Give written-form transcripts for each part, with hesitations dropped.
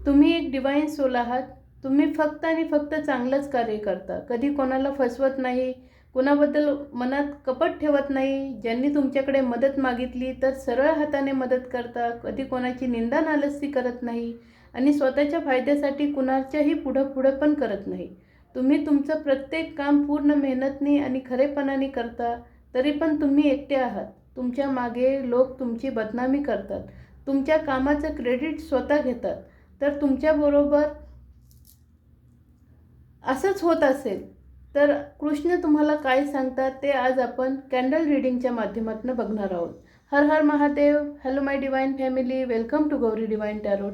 तुम्ही एक divine soul आहात. तुम्ही फक्त आणि फक्त चांगलंच कार्य करता. कधी कोणाला फसवत नाही, कोणाबद्दल मनात कपट ठेवत नाही. ज्यांनी तुमच्याकडे मदत मागितली तर सरळ हाताने मदत करता. कधी कोणाची निंदा नालस्ती करत नाही आणि स्वतःच्या फायद्यासाठी कुणाच्याही पुढं पण करत नाही. तुम्ही तुमचं प्रत्येक काम पूर्ण मेहनतीने आणि खरेपणाने करता. तरी पण तुम्ही एकटे आहात. तुमच्या मागे लोक तुमची बदनामी करतात. तुमच्या कामाचं क्रेडिट स्वतः घेतात. तर तुमच्याबरोबर असंच होत असेल तर कृष्ण तुम्हाला काय सांगतात ते आज आपण कॅन्डल रीडिंगच्या माध्यमातून बघणार आहोत. हर हर Mahadev. Hello my divine family, welcome to Gauri divine tarot.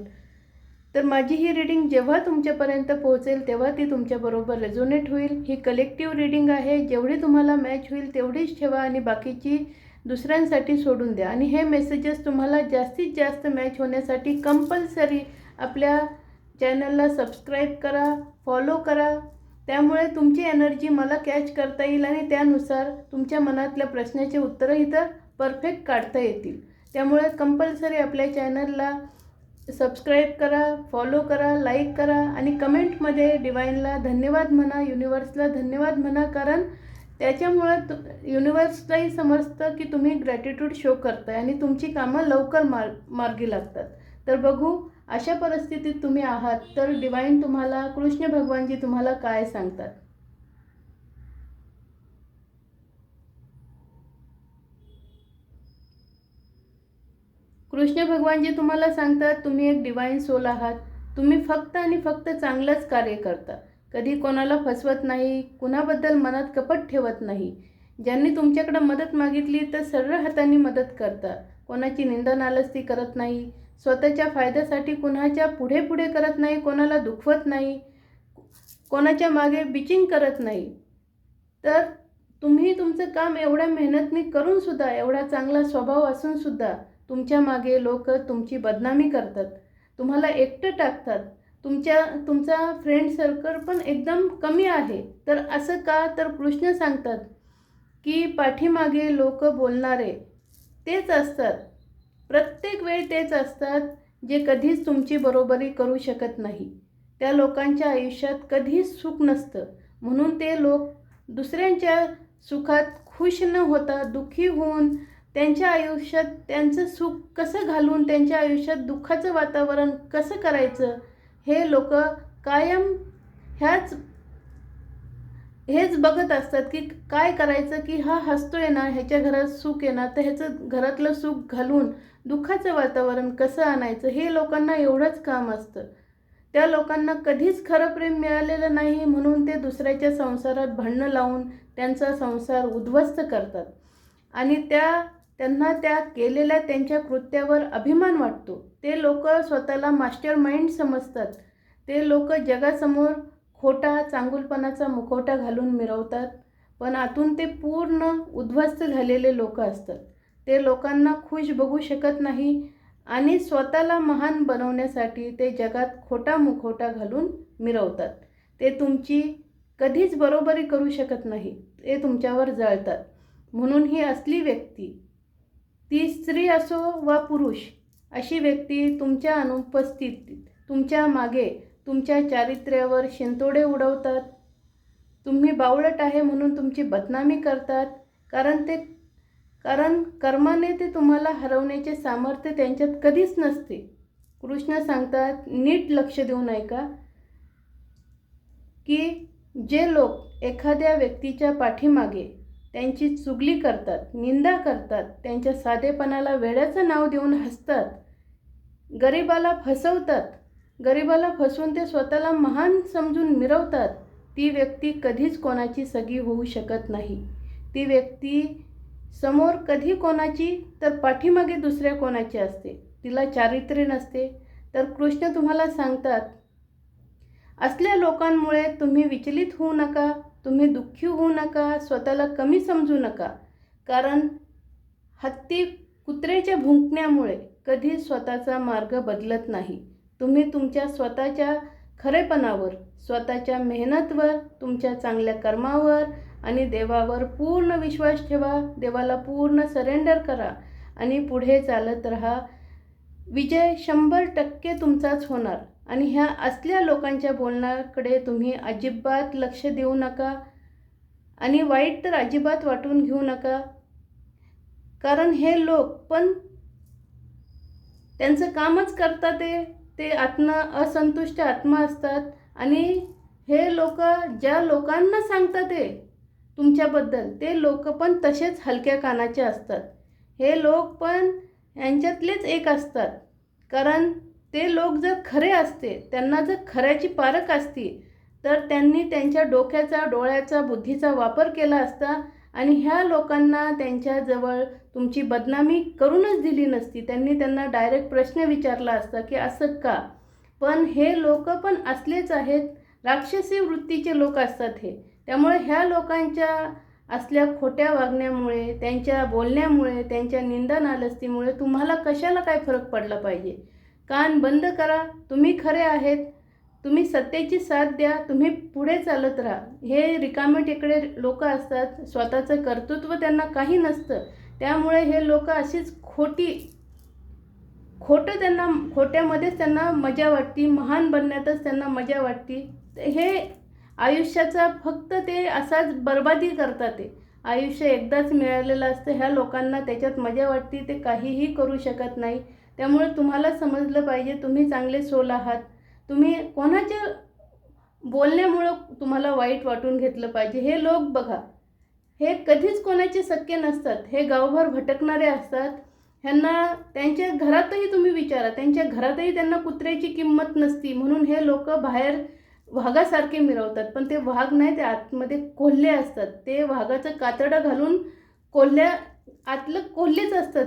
तर माझी ही रीडिंग जेव्हा तुमच्यापर्यंत पोहोचेल तेव्हा ती तुमच्याबरोबर रेझोनेट होईल. ही कलेक्टिव्ह रीडिंग आहे. जेवढी तुम्हाला मॅच होईल तेवढीच ठेवा आणि बाकीची दुसऱ्यांसाठी सोडून द्या. आणि हे मेसेजेस तुम्हाला जास्तीत जास्त मॅच होण्यासाठी कंपल्सरी आपल्या चॅनलला सबस्क्राईब करा, फॉलो करा. त्यामुळे तुमची एनर्जी मला कॅच करता येईल आणि त्यानुसार तुमच्या मनातल्या प्रश्नाचे उत्तरं इथं परफेक्ट काढता येतील. त्यामुळे कंपल्सरी आपल्या चॅनलला सबस्क्राईब करा, फॉलो करा, लाईक करा आणि कमेंटमध्ये डिवाइनला धन्यवाद म्हणा, युनिवर्सला धन्यवाद म्हणा. कारण त्याच्यामुळं युनिवर्सलाही समजतं की तुम्ही ग्रॅटिट्यूड शो करताय आणि तुमची कामं लवकर मार्गी लागतात. तर बघू अशा परिस्थितीत तुम्ही आहात तर डिवाइन तुम्हाला, कृष्ण भगवानजी तुम्हाला काय सांगतात. कृष्ण भगवानजी तुम्हाला सांगतात तुम्ही एक डिवाइन सोल आहात. तुम्ही फक्त आणि फक्त चांगलंच कार्य करता. कधी कोणाला फसवत नाही, कुणाबद्दल मनात कपट ठेवत नाही. ज्यांनी तुमच्याकडे मदत मागितली तर सरळ हाताने मदत करता. कोणाची निंदा नालस्ती करत नाही. स्वतःच्या फायद्यासाठी कुणाच्या पुढे करत नाही, कोणाला दुखवत नाही, कोणाच्या मागे बिचिंग करत नाही. तर तुम्ही तुमचं काम एवढ्या मेहनतीने करून सुद्धा, एवढा चांगला स्वभाव असून सुद्धा तुमच्या मागे लोक तुमची बदनामी करतात, तुम्हाला एकटं टाकतात. तुमचा फ्रेंड सर्कल पण एकदम कमी आहे. तर असं का? तर कृष्ण सांगतात की पाठीमागे लोक बोलणारे तेच असतात. प्रत्येक वेळ तेच असतात जे कधीच तुमची बरोबरी करू शकत नाही. त्या लोकांच्या आयुष्यात कधीच सुख नसतं. म्हणून ते लोक दुसऱ्यांच्या सुखात खुश न होता दुःखी होऊन त्यांच्या आयुष्यात त्यांचं सुख कसं घालून त्यांच्या आयुष्यात दुःखाचं वातावरण कसं करायचं हे लोक कायम हेच बघत असतात की काय करायचं, की हा हसतोय ना, ह्याच्या घरात सुख आहे ना, तर ह्याचं घरातलं सुख घालून दुःखाचं वातावरण कसं आणायचं हे लोकांना एवढंच काम असतं. त्या लोकांना कधीच खरं प्रेम मिळालेलं नाही म्हणून ते दुसऱ्याच्या संसारात भांडणं लावून त्यांचा संसार उद्ध्वस्त करतात. आणि त्यांना त्या केलेल्या त्यांच्या कृत्यावर अभिमान वाटतो. ते लोक स्वतःला मास्टर माइंड समजतात. ते लोक जगासमोर खोटा चांगुलपणाचा मुखवटा घालून मिरवतात, पण आतून ते पूर्ण उद्ध्वस्त झालेले लोक असतात. ते लोकांना खुश बघू शकत नाही आणि स्वतःला महान बनवण्यासाठी ते जगात खोटा मुखवटा घालून मिरवतात. ते तुमची कधीच बरोबरी करू शकत नाही. ते तुमच्यावर जळतात. म्हणून ही असली व्यक्ती, ती स्त्री असो वा पुरुष, अशी व्यक्ती तुमच्या अनुपस्थितीत तुमच्या मागे तुमच्या चारित्र्यावर शिंतोडे उडवतात. तुम्ही बावळट आहे म्हणून तुमची बदनामी करतात. कारण कर्माने ते तुम्हाला हरवण्याचे सामर्थ्य त्यांच्यात कधीच नसते. कृष्ण सांगतात नीट लक्ष देऊन ऐका की जे लोक एखाद्या व्यक्तीच्या पाठीमागे त्यांची चुगली करतात, निंदा करतात, त्यांच्या साधेपणाला वेड्याचं नाव देऊन हसतात, गरिबाला फसवतात, गरिबाला फसवून ते स्वतःला महान समजून मिरवतात, ती व्यक्ती कधीच कोणाची सगी होऊ शकत नाही. ती व्यक्ती समोर कधी कोणाची तर पाठीमागे दुसऱ्या कोणाची असते. तिला चारित्र्य नसते. तर कृष्ण तुम्हाला सांगतात असल्या लोकांमुळे तुम्ही विचलित होऊ नका, तुम्ही दुःखी होऊ नका, स्वतःला कमी समजू नका. कारण हत्ती कुत्र्याच्या भुंकण्यामुळे कधी स्वतःचा मार्ग बदलत नाही. तुम्ही तुमच्या स्वतःच्या खरेपणावर, स्वतःच्या मेहनतवर, तुमच्या चांगल्या कर्मावर आणि देवावर पूर्ण विश्वास ठेवा. देवाला पूर्ण सरेंडर करा आणि पुढे चालत राहा. विजय 100% तुमचाच होणार. आणि ह्या असल्या लोकांच्या बोलण्याकडे तुम्ही अजिबात लक्ष देऊ नका आणि वाईट तर अजिबात वाटून घेऊ नका. कारण हे लोक पण त्यांचं कामच करतात, ते असंतुष्ट आत्मा असतात. आणि हे लोक ज्या लोकांना सांगतात ते तुमच्याबद्दल, ते लोक पण तसेच हलक्या कानाचे असतात. हे लोक पण यांच्यातलेच एक असतात. कारण ते लोक जर खरे असते, त्यांना जर खऱ्याची पारख असती, तर त्यांनी त्यांच्या डोक्याचा, डोळ्याचा, बुद्धीचा वापर केला असता आणि ह्या लोकांना त्यांच्याजवळ तुमची बदनामी करूनच दिली नसती. त्यांना डायरेक्ट प्रश्न विचारला असता की असं का. पण हे लोक पण असलेच आहेत, राक्षसी वृत्तीचे लोक असतात हे. त्यामुळे ह्या लोकांच्या असल्या खोट्या वागण्यामुळे, त्यांच्या बोलण्यामुळे, त्यांच्या निंदा नालस्तीमुळे तुम्हाला कशाला काय फरक पडला पाहिजे. कान बंद करा. तुम्ही खरे आहेत, तुम्ही सत्याची साथ द्या, तुम्ही पुढे चालत राहा. हे रिकामे टेकडे लोक असतात, स्वतःचं कर्तृत्व त्यांना काही नसतं. त्यामुळे हे लोक अशीच खोट्यामध्येच त्यांना मजा वाटते, महान बनण्यातच त्यांना मजा वाटते. हे आयुष्याचा फक्त ते असाच बर्बादी करतात. ते आयुष्य एकदाच मिळालेलं असतं. ह्या लोकांना त्याच्यात मजा वाटते, ते काहीही करू शकत नाही. त्यामुळे तुम्हाला समजलं पाहिजे, तुम्ही चांगले सोल आहात. तुम्ही कोणाच्या बोलण्यामुळं तुम्हाला वाईट वाटून घेतलं पाहिजे. हे लोक बघा, हे कधीच कोणाचे सख्खे नसतात. हे गावभर भटकणारे असतात. ह्यांना त्यांच्या घरातही तुम्ही विचारा, त्यांच्या घरातही त्यांना कुत्र्याची किंमत नसती. म्हणून हे लोक बाहेर वाघासारखे मिरवतात. पण ते वाघ नाही, ते आतमध्ये कोल्हे असतात. ते वाघाचं कातडं घालून आतलं कोल्हेच असतात.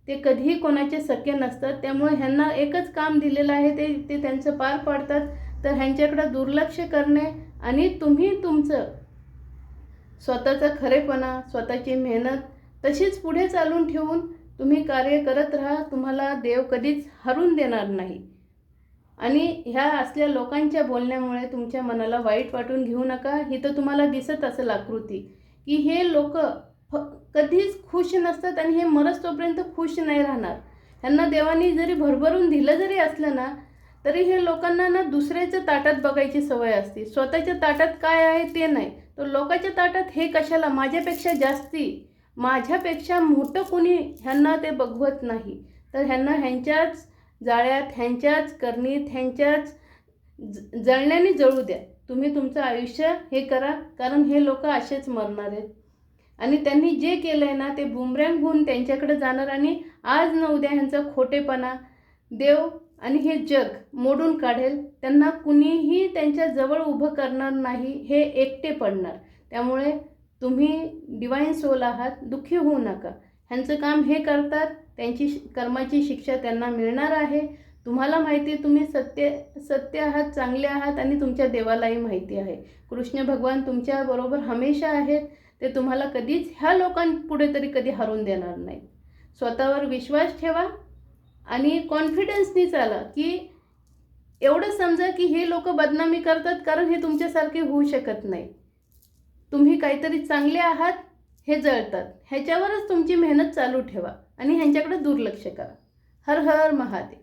ते कधीही कोणाचे सख्खे नसतात. त्यामुळे ह्यांना एकच काम दिलेलं आहे, ते त्यांचं पार पाडतात. तर ह्यांच्याकडं दुर्लक्ष करणे आणि तुम्ही तुमचं स्वतःचा खरेपणा, स्वतःची मेहनत तशीच पुढे चालून ठेवून तुम्ही कार्य करत राहा. तुम्हाला देव कधीच हरून देणार नाही. आणि ह्या असल्या लोकांच्या बोलण्यामुळे तुमच्या मनाला वाईट वाटून घेऊ नका. ही तर तुम्हाला दिसत असेल आकृती, की हे लोक कधीच खुश नसतात आणि हे मरस्तोपर्यंत खुश नाही राहणार. ह्यांना देवानी जरी भरभरून दिलं जरी असलं ना, तरी हे लोकांना ना दुसऱ्याच्या ताटात बघायची सवय असते. स्वतःच्या ताटात काय आहे ते नाही. तर लोकांच्या ताटात हे कशाला, माझ्यापेक्षा जास्ती, माझ्यापेक्षा मोठं कोणी, ह्यांना ते बघवत नाही. तर ह्यांना ह्यांच्याच जाळ्यात, ह्यांच्याच करणीत, ह्यांच्याच जळण्याने जळू द्या. तुम्ही तुमचं आयुष्य हे करा. कारण हे लोक असेच मरणार आहेत. आणि त्यांनी जे केलं आहे ना, ते बुमरँग होऊन त्यांच्याकडे जाणार. आणि आज न उद्या ह्यांचा खोटेपणा देव आणि हे जग मोडून काढेल. त्यांना कुणीही त्यांच्या जवळ उभं करणार नाही. हे एकटे पडणार. त्यामुळे तुम्ही डिवाइन सोल आहात, दुःखी होऊ नका. ह्यांचं काम हे करतात, त्यांची कर्माची शिक्षा त्यांना मिळणार आहे. तुम्हाला माहिती आहे, तुम्ही सत्य आहात, चांगले आहात आणि तुमच्या देवालाही माहिती आहे. कृष्ण भगवान तुमच्याबरोबर हमेशा आहेत. ते तुम्हाला कधीच ह्या लोकांपुढे तरी कधी हरवून देणार नाही. स्वतःवर विश्वास ठेवा आणि कॉन्फिडन्सनी चाला. की एवढं समजा की हे लोक बदनामी करतात कारण हे तुमच्यासारखे होऊ शकत नाही. तुम्ही काहीतरी चांगले आहात, हे जळतात. ह्याच्यावरच तुमची मेहनत चालू ठेवा आणि ह्यांच्याकडे दुर्लक्ष करा. हर हर महादेव.